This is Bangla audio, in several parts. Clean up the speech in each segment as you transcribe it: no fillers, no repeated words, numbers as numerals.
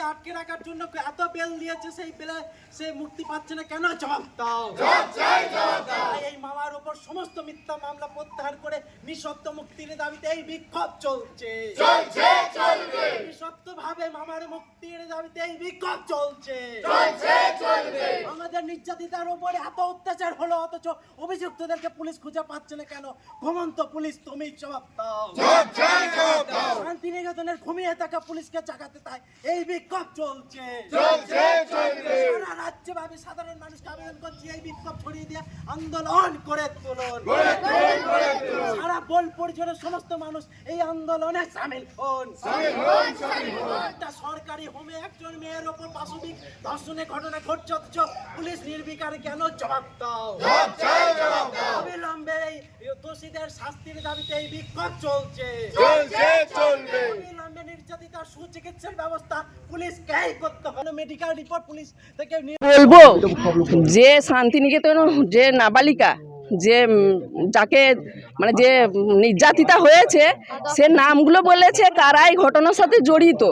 তাকে আটকে রাখার জন্য এত বেল দিয়েছে, সেই বেলে সে মুক্তি পাচ্ছে না কেন? জবাব দাও। এই মামার উপর সমস্ত মিথ্যা মামলা প্রত্যাহার করে নিঃশর্ত মুক্তির দাবিতে এই বিক্ষোভ চলছে। নিঃশর্ত ভাবে মামার মুক্তির দাবিতে এই বিক্ষোভ চলছে। আমাদের নির্যাতিতার উপরে এত অত্যাচার হলো, অথচ অভিযুক্তদেরকে পুলিশ খুঁজে পাচ্ছে না কেন? ঘুমন্ত পুলিশ, তুমি জবাব দাও। শান্তিনিকেতনের ঘুমিয়ে থাকা পুলিশকে জাগাতে তাই এই বিক্ষোভ চলছে। সারা রাজ্যব্যাপী সাধারণ মানুষকে আবেদন করছি, এই বিক্ষোভ ছড়িয়ে দিয়ে আন্দোলন করে তুলুন। সারা বোলপুর জুড়ে সমস্ত মানুষ এই আন্দোলনে সামিল হন। একটা সরকারি হোমে একজন মেয়ের ওপর পাশবিক ধর্ষণের ঘটনা ঘটছে, অথচ পুলিশ নির্বিকার কেন? জবাব দাও। অবিলম্বে এই দোষীদের শাস্তির দাবিতে এই বিক্ষোভ চলছে। অবিলম্বে নির্যাতিতার সুচিকিৎসার ব্যবস্থা পুলিশকেই করতে হবে। মেডিকেল রিপোর্ট পুলিশ থেকে বলবো যে শান্তিনিকেতন যে নাবালিকা যে যাকে মানে যে নির্যাতিতা হয়েছে, সে নামগুলো বলেছে কারা এই ঘটনার সাথে জড়িত,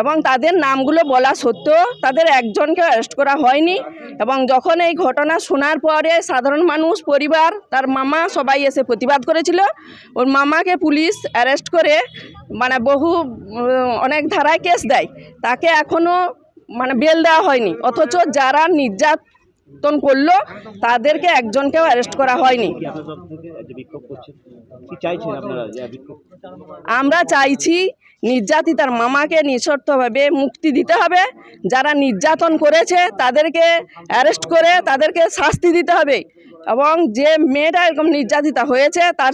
এবং তাদের নামগুলো বলা সত্ত্বেও তাদের একজনকে অ্যারেস্ট করা হয়নি। এবং যখন এই ঘটনা শোনার পরে সাধারণ মানুষ, পরিবার, তার মামা সবাই এসে প্রতিবাদ করেছিল। ওর মামাকে পুলিশ অ্যারেস্ট করে মানে অনেক ধারায় কেস দেয়, তাকে এখনও মানে বেল দেওয়া হয়নি। অথচ যারা নির্যাতন করলো তাদেরকে একজনকেও অ্যারেস্ট করা হয়নি। আমরা চাইছি নির্যাতিতার মামাকে নিঃশর্তভাবে মুক্তি দিতে হবে। যারা নির্যাতন করেছে তাদেরকে অ্যারেস্ট করে তাদেরকে শাস্তি দিতে হবে, এবং যে মেয়েটা এরকম নির্যাতিতা হয়েছে তার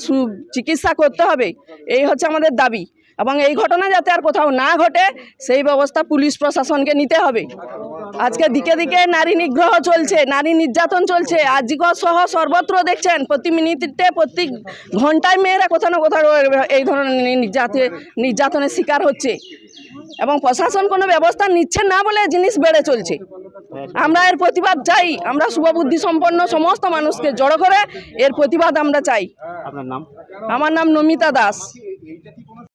চিকিৎসা করতে হবে। এই হচ্ছে আমাদের দাবি, এবং এই ঘটনা যাতে আর কোথাও না ঘটে সেই ব্যবস্থা পুলিশ প্রশাসনকে নিতে হবে। আজকে দিকে দিকে নারী নিগ্রহ চলছে, নারী নির্যাতন চলছে। আজিগর সহ সর্বত্র দেখছেন প্রতি মিনিটে, প্রতি ঘন্টায় মেয়েরা কোথাও না কোথাও এই ধরনের নির্যাতনের শিকার হচ্ছে, এবং প্রশাসন কোনো ব্যবস্থা নিচ্ছে না বলে জিনিস বেড়ে চলছে। আমরা এর প্রতিবাদ চাই। আমরা শুভবুদ্ধি সম্পন্ন সমস্ত মানুষকে জড়ো করে এর প্রতিবাদ আমরা চাই। আপনার নাম? আমার নাম নমিতা দাস।